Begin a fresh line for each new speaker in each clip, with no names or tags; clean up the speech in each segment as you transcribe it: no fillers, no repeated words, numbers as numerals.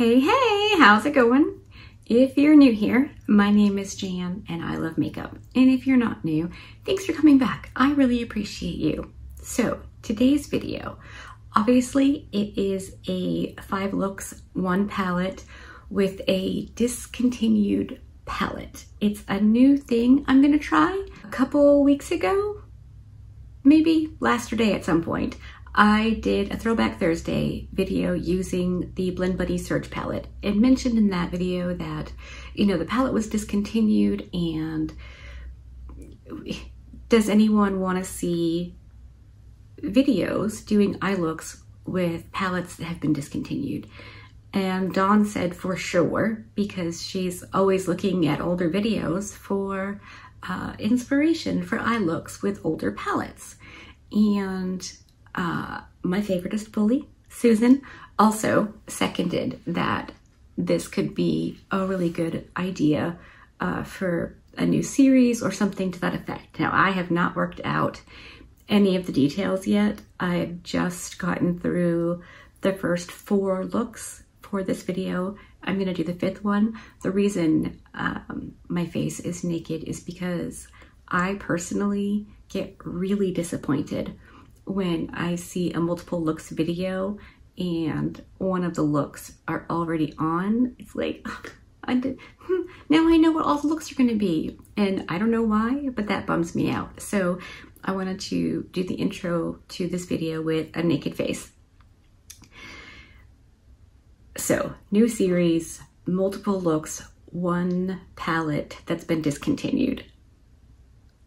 Hey, how's it going? If you're new here, my name is Jan and I love makeup. And if you're not new, thanks for coming back. I really appreciate you. So today's video, obviously it is a 5 looks, 1 palette with a discontinued palette. It's a new thing I'm gonna try. A couple weeks ago, maybe last day at some point, I did a Throwback Thursday video using the Blend Buddy Surge palette and mentioned in that video that, the palette was discontinued and does anyone want to see videos doing eye looks with palettes that have been discontinued? And Dawn said for sure, because she's always looking at older videos for inspiration for eye looks with older palettes. And my favoriteest bully, Susan, also seconded that this could be a really good idea for a new series or something to that effect. Now, I have not worked out any of the details yet. I've just gotten through the first 4 looks for this video. I'm gonna do the 5th one. The reason my face is naked is because I personally get really disappointed when I see a multiple looks video and one of the looks are already on. It's like, now I know what all the looks are going to be, and I don't know why, but that bums me out. So I wanted to do the intro to this video with a naked face. So, new series, multiple looks, 1 palette that's been discontinued.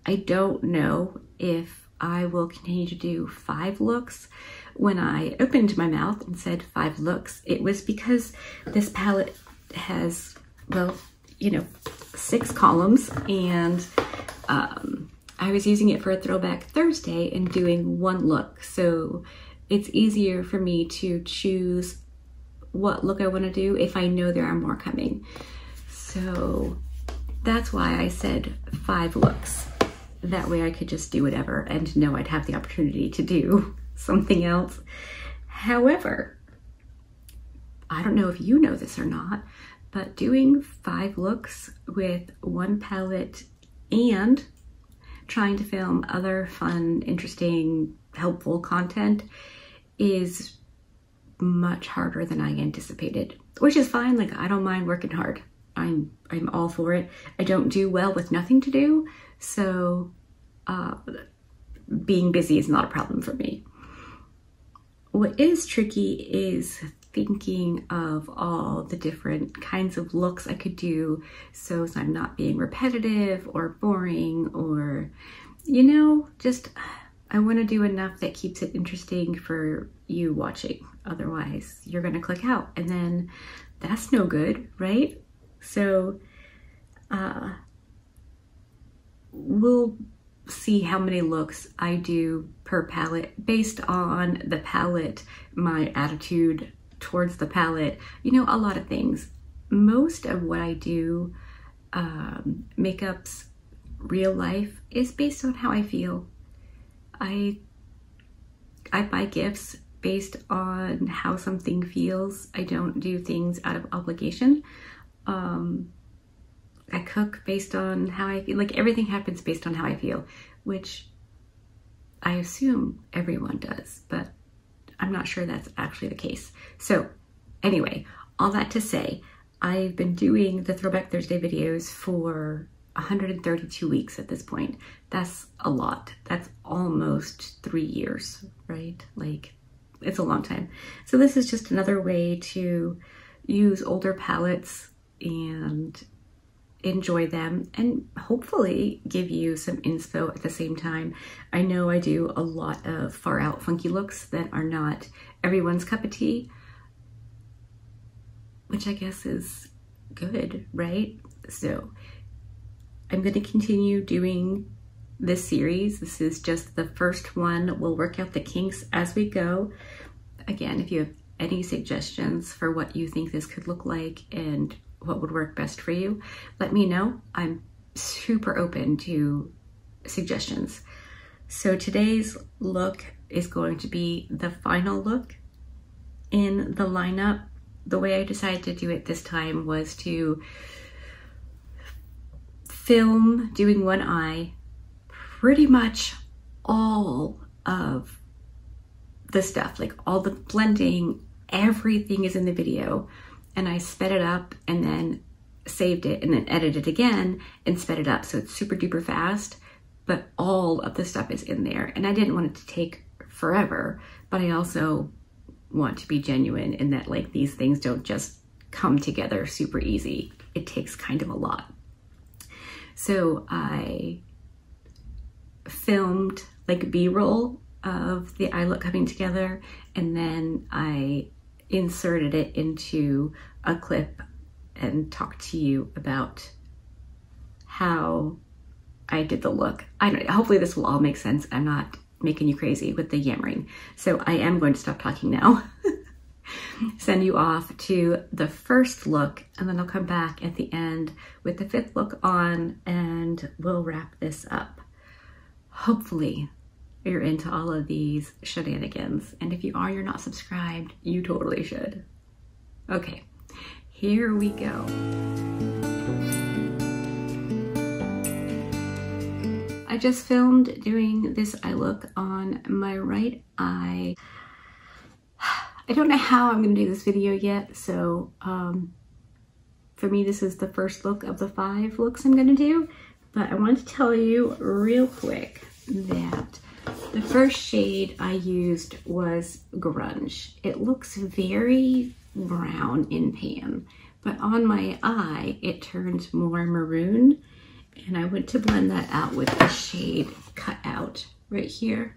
I don't know if I will continue to do 5 looks. When I opened my mouth and said 5 looks, it was because this palette has, 6 columns, and I was using it for a Throwback Thursday and doing 1 look. So it's easier for me to choose what look I want to do if I know there are more coming. So that's why I said 5 looks. That way I could just do whatever and know I'd have the opportunity to do something else. However, I don't know if you know this or not, but doing 5 looks with 1 palette and trying to film other fun, interesting, helpful content is much harder than I anticipated, which is fine. Like, I don't mind working hard. I'm all for it. I don't do well with nothing to do, so being busy is not a problem for me. What is tricky is thinking of all the different kinds of looks I could do so as I'm not being repetitive or boring or, just I want to do enough that keeps it interesting for you watching. Otherwise, you're going to click out, and then that's no good, right? So we'll see how many looks I do per palette based on the palette, my attitude towards the palette, a lot of things. Most of what I do, makeups, real life, is based on how I feel. I buy gifts based on how something feels. I don't do things out of obligation. I cook based on how I feel. Like, everything happens based on how I feel, which I assume everyone does, but I'm not sure that's actually the case. So anyway, all that to say, I've been doing the Throwback Thursday videos for 132 weeks at this point. That's a lot. That's almost 3 years, right? Like, it's a long time. So this is just another way to use older palettes and enjoy them and hopefully give you some inspo at the same time. I know I do a lot of far out funky looks that are not everyone's cup of tea, which I guess is good, right? So I'm going to continue doing this series. This is just the first one. We'll work out the kinks as we go. Again, if you have any suggestions for what you think this could look like and what would work best for you, let me know. I'm super open to suggestions. So today's look is going to be the final look in the lineup the way I decided to do it this time was to film doing one eye, pretty much all of the stuff, like all the blending, everything is in the video, and I sped it up and then saved it and then edited it again and sped it up so it's super duper fast, but all of the stuff is in there. And I didn't want it to take forever, but I also want to be genuine in that like these things don't just come together super easy. It takes kind of a lot. So I filmed like B-roll of the eye look coming together, and then I inserted it into a clip and talked to you about how I did the look. I don't know, hopefully this will all make sense. I'm not making you crazy with the yammering. So I am going to stop talking now. Send you off to the first look, and then I'll come back at the end with the fifth look on, and we'll wrap this up. Hopefully you're into all of these shenanigans, and if you are, you're not subscribed, you totally should. Okay, here we go. I just filmed doing this eye look on my right eye. I don't know how I'm gonna do this video yet, so for me this is the first look of the 5 looks I'm gonna do, but I want to tell you real quick that the first shade I used was Grunge. It looks very brown in pan, but on my eye it turned more maroon, and I went to blend that out with the shade Cut Out right here.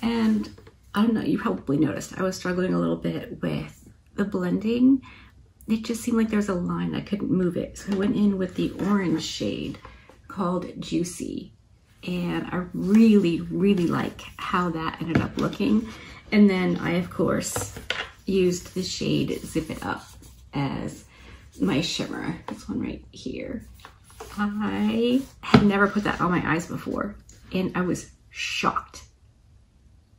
And I don't know, you probably noticed I was struggling a little bit with the blending. It just seemed like there was a line, I couldn't move it. So I went in with the orange shade called Juicy, and I really, really like how that ended up looking. And then I, of course, used the shade Zip It Up as my shimmer, this one right here. I had never put that on my eyes before, and I was shocked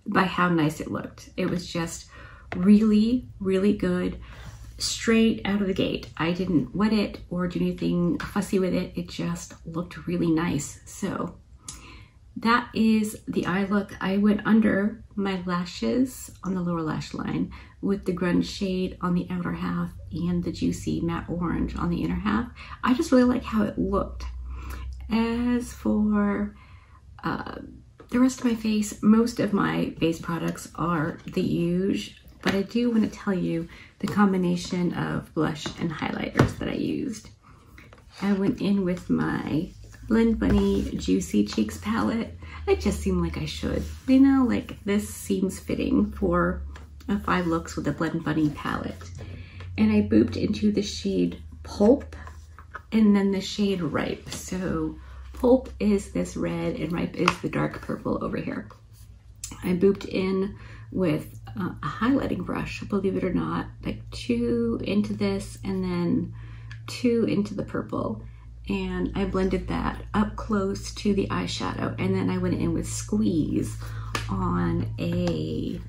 by how nice it looked. It was just really, really good straight out of the gate. I didn't wet it or do anything fussy with it. It just looked really nice. So that is the eye look. I went under my lashes on the lower lash line with the Grunge shade on the outer half and the Juicy Matte Orange on the inner half. I just really like how it looked. As for the rest of my face, most of my base products are the usual, but I do want to tell you the combination of blush and highlighters that I used. I went in with my Blend Bunny Juicy Cheeks palette. It just seemed like I should. You know, like this seems fitting for a 5 looks with a Blend Bunny palette. And I booped into the shade Pulp and then the shade Ripe. So Pulp is this red and Ripe is the dark purple over here. I booped in with a highlighting brush, believe it or not, like 2 into this and then 2 into the purple. And I blended that up close to the eyeshadow. And then I went in with Squeeze on a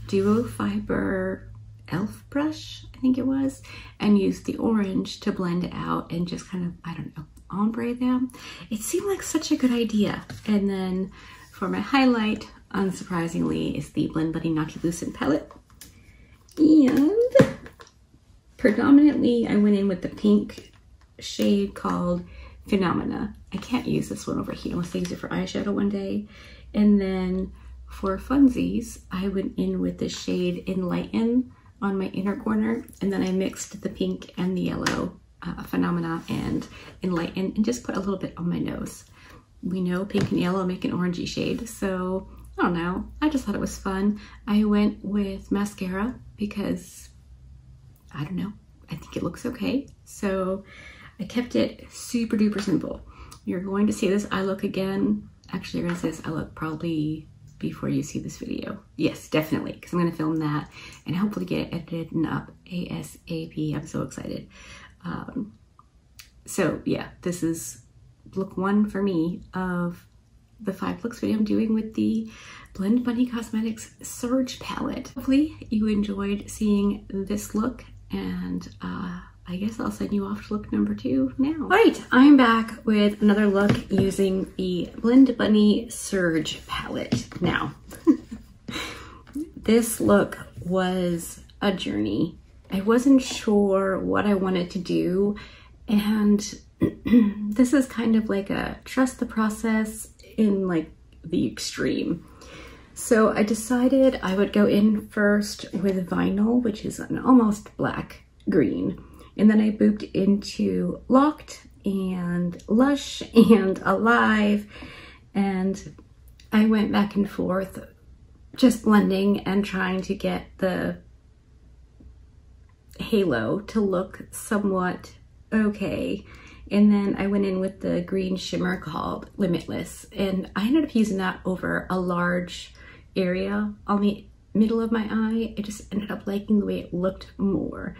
Duo Fiber Elf brush, I think it was, and used the orange to blend it out and just kind of, I don't know, ombre them. It seemed like such a good idea. And then for my highlight, unsurprisingly, is the Blend Bunny Naughty Lucent palette. And predominantly, I went in with the pink shade called Phenomena. I can't use this one over here unless I use it for eyeshadow one day. And then for funsies, I went in with the shade Enlighten on my inner corner, and then I mixed the pink and the yellow Phenomena and Enlighten and just put a little bit on my nose. We know pink and yellow make an orangey shade, so I don't know. I just thought it was fun. I went with mascara because, I don't know, I think it looks okay. So I kept it super duper simple. You're going to see this eye look again. Actually, you're gonna see this eye look probably before you see this video. Yes, definitely, because I'm gonna film that and hopefully get it edited and up ASAP. I'm so excited. So yeah, this is look 1 for me of the 5 looks video I'm doing with the Blend Bunny Cosmetics Surge palette. Hopefully you enjoyed seeing this look And I guess I'll send you off to look number 2 now. All right, I'm back with another look using the Blend Bunny Surge palette. Now, this look was a journey. I wasn't sure what I wanted to do, and this is kind of like a trust the process in like the extreme. So I decided I would go in first with vinyl, which is an almost black green. And then I moved into Locked and Lush and Alive. And I went back and forth just blending and trying to get the halo to look somewhat okay. And then I went in with the green shimmer called Limitless. And I ended up using that over a large area on the middle of my eye. I just ended up liking the way it looked more.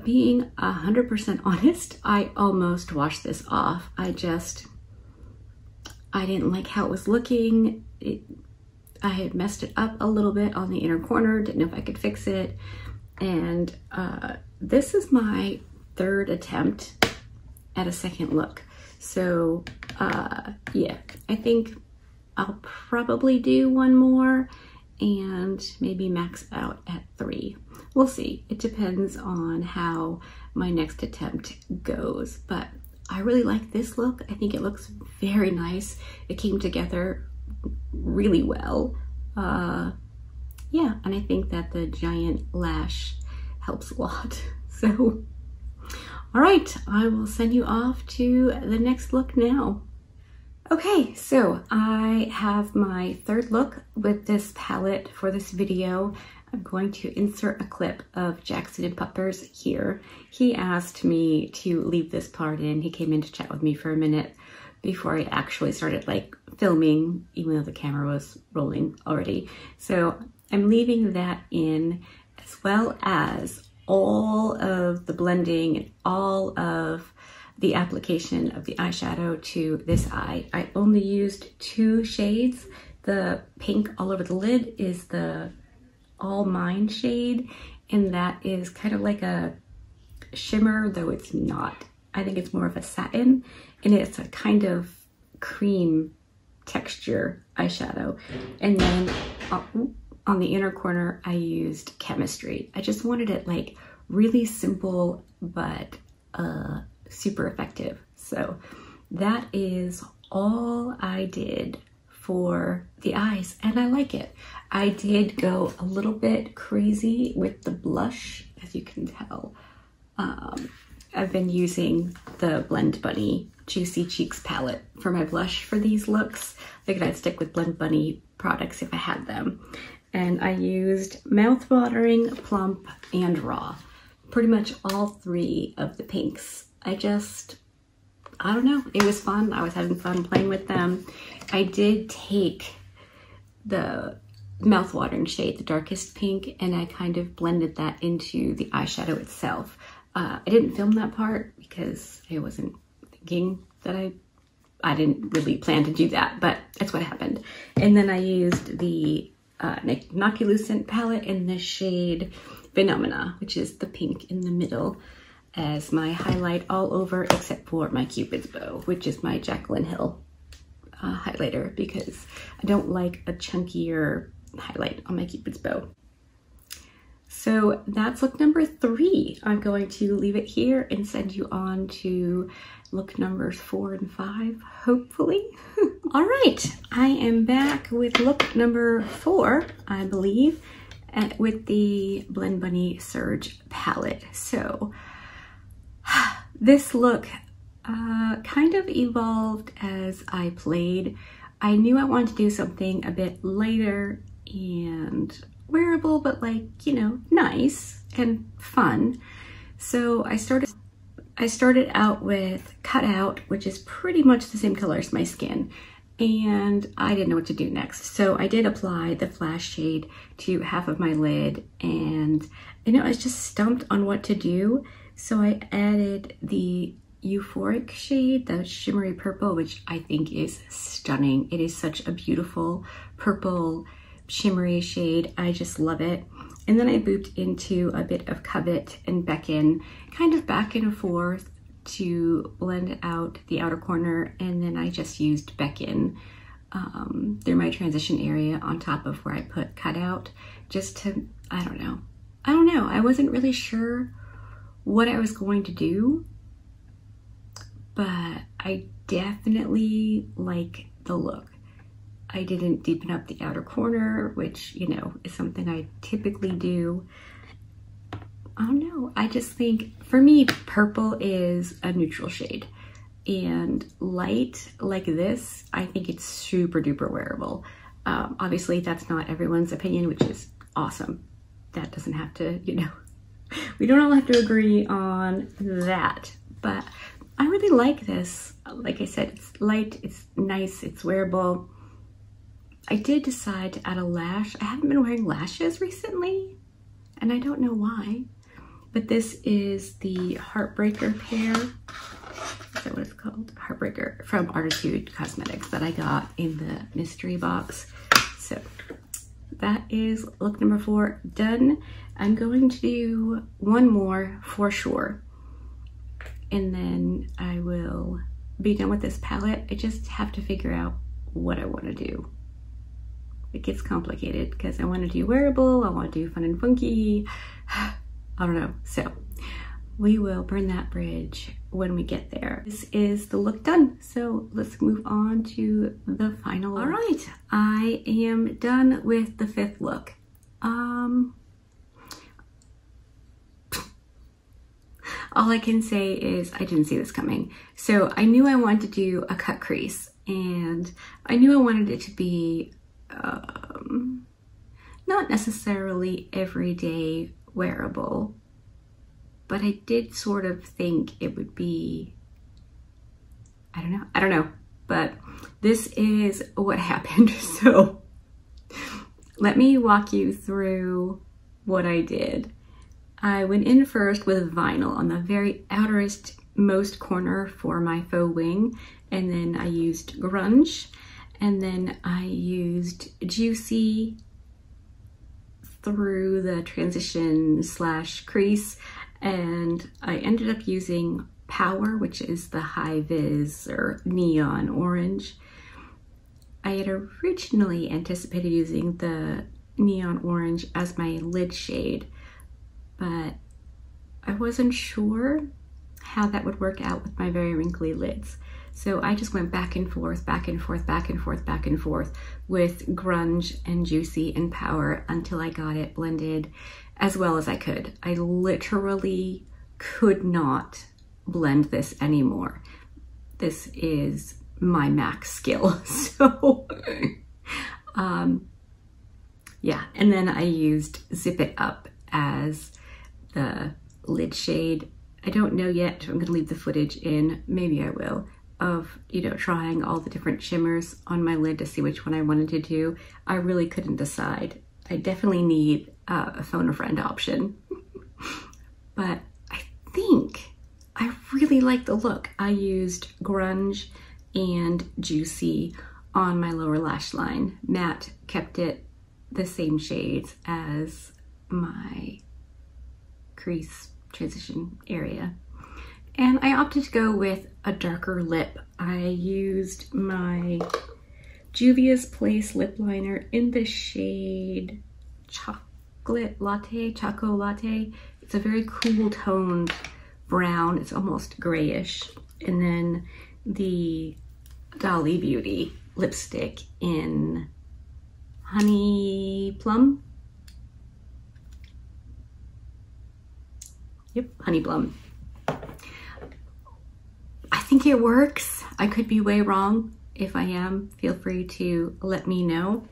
Being 100% honest, I almost washed this off. I didn't like how it was looking. I had messed it up a little bit on the inner corner, didn't know if I could fix it. And this is my 3rd attempt at a second look. So yeah, I think I'll probably do one more and maybe max out at 3. We'll see. It depends on how my next attempt goes, but I really like this look. I think it looks very nice. It came together really well. Yeah, and I think that the giant lash helps a lot. So, all right, I will send you off to the next look now. Okay, so I have my 3rd look with this palette for this video. I'm going to insert a clip of Jackson and Puppers here. He asked me to leave this part in. He came in to chat with me for a minute before I actually started like filming, even though the camera was rolling already. So I'm leaving that in, as well as all of the blending and all of the application of the eyeshadow to this eye. I only used 2 shades. The pink all over the lid is the All Mine shade, and that is kind of like a shimmer, though it's not. I think it's more of a satin, and it's a kind of cream texture eyeshadow. And then on the inner corner, I used Chemistry. I just wanted it like really simple, but super effective. So that is all I did for the eyes, and I like it. I did go a little bit crazy with the blush, as you can tell. I've been using the Blend Bunny Juicy Cheeks palette for my blush for these looks. I figured I'd stick with Blend Bunny products if I had them. And I used Mouth-Watering, Plump, and Raw. Pretty much all 3 of the pinks. I don't know, it was fun. I was having fun playing with them. I did take the Mouth-Watering shade, the darkest pink, and I kind of blended that into the eyeshadow itself. I didn't film that part because I wasn't thinking that I didn't really plan to do that, but that's what happened. And then I used the Noctilucent palette in the shade Phenomena, which is the pink in the middle, as my highlight all over, except for my Cupid's bow, which is my Jaclyn Hill highlighter, because I don't like a chunkier highlight on my Cupid's bow. So that's look number 3. I'm going to leave it here and send you on to look numbers 4 and 5, hopefully. All right, I am back with look number 4, I believe, with the Blend Bunny Surge palette. So this look kind of evolved as I played. I knew I wanted to do something a bit lighter and wearable, but like, you know, nice and fun. So I started out with Cutout, which is pretty much the same color as my skin, and I didn't know what to do next. So I did apply the Flash shade to half of my lid, and you know, I was just stumped on what to do. So I added the Euphoric shade, the shimmery purple, which I think is stunning. It is such a beautiful purple shimmery shade. I just love it. And then I booped into a bit of Covet and Beckon, kind of back and forth to blend out the outer corner. And then I just used Beckon through my transition area on top of where I put cutout, just to, I don't know. I wasn't really sure what I was going to do, but I definitely like the look. I didn't deepen up the outer corner, which, you know, is something I typically do. I don't know. I just think, for me, purple is a neutral shade. And light like this, I think it's super duper wearable. Obviously, that's not everyone's opinion, which is awesome. That doesn't have to, you know, we don't all have to agree on that. But I really like this. Like I said, it's light, it's nice, it's wearable. I did decide to add a lash. I haven't been wearing lashes recently, and I don't know why, but this is the Heartbreaker pair. Is that what it's called? Heartbreaker from Artitude Cosmetics that I got in the mystery box. So that is look number 4 done. I'm going to do one more for sure, and then I will be done with this palette. I just have to figure out what I want to do. It gets complicated because I want to do wearable, I want to do fun and funky. I don't know. So we will burn that bridge when we get there. This is the look done. So let's move on to the final look. All right, I am done with the 5th look. All I can say is I didn't see this coming. So I knew I wanted to do a cut crease, and I knew I wanted it to be not necessarily everyday wearable, but I did sort of think it would be, I don't know, but this is what happened. So let me walk you through what I did. I went in first with vinyl on the very outerest most corner for my faux wing, and then I used grunge, and then I used Juicy through the transition / crease, and I ended up using Power, which is the high vis or neon orange. I had originally anticipated using the neon orange as my lid shade, but I wasn't sure how that would work out with my very wrinkly lids. So I just went back and forth, back and forth, back and forth, back and forth with grunge and Juicy and Power until I got it blended as well as I could. I literally could not blend this anymore. This is my max skill. So yeah, and then I used Zip It Up as the lid shade. I don't know yet if I'm gonna leave the footage in, maybe I will, of, you know, trying all the different shimmers on my lid to see which one I wanted to do. I really couldn't decide. I definitely need a phone a friend option. But I think I really like the look. I used grunge and Juicy on my lower lash line. Matte kept it the same shades as my crease transition area. And I opted to go with a darker lip. I used my Juvia's Place lip liner in the shade Chocolate Latte, Choco Latte. It's a very cool toned brown. It's almost grayish. And then the Dolly Beauty lipstick in Honey Plum. Yep, Honey Plum. I think it works. I could be way wrong. If I am, feel free to let me know.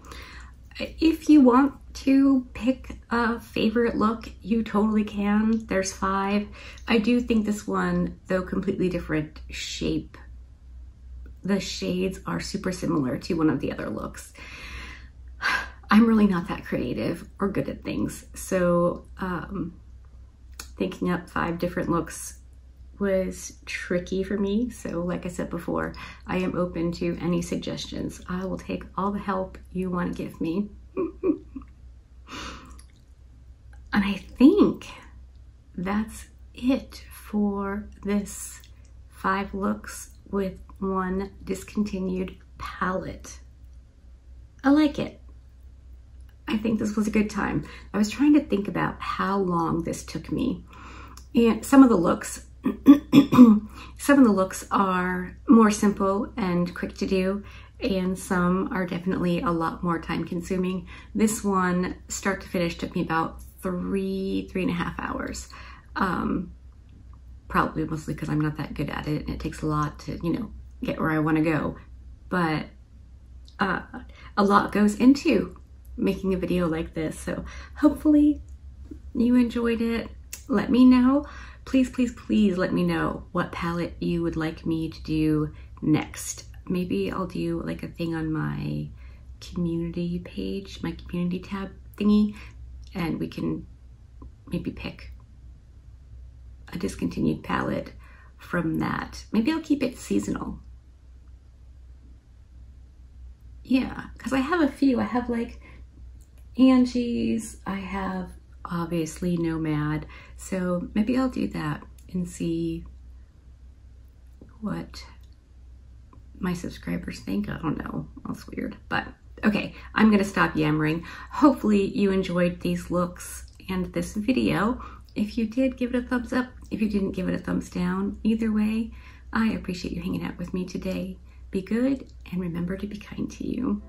If you want to pick a favorite look, you totally can. There's 5. I do think this one, though completely different shape, the shades are super similar to one of the other looks. I'm really not that creative or good at things. So thinking up 5 different looks was tricky for me. So like I said before, I am open to any suggestions. I will take all the help you want to give me. think that's it for this 5 looks with 1 discontinued palette. I like it. I think this was a good time. I was trying to think about how long this took me. And some of the looks are more simple and quick to do, and some are definitely a lot more time consuming. This one, start to finish, took me about 3.5 hours. Probably mostly because I'm not that good at it and it takes a lot to, you know, get where I want to go. But a lot goes into making a video like this. So hopefully you enjoyed it. Let me know. Please, please, please let me know what palette you would like me to do next. Maybe I'll do like a thing on my community page, my community tab thingy, and we can maybe pick a discontinued palette from that. Maybe I'll keep it seasonal. Yeah, because I have a few. I have like Angie's, I have obviously Nomad, so maybe I'll do that and see what my subscribers think. I don't know, that's weird, but okay, I'm gonna stop yammering. Hopefully you enjoyed these looks and this video. If you did, give it a thumbs up. If you didn't, give it a thumbs down. Either way, I appreciate you hanging out with me today. Be good and remember to be kind to you.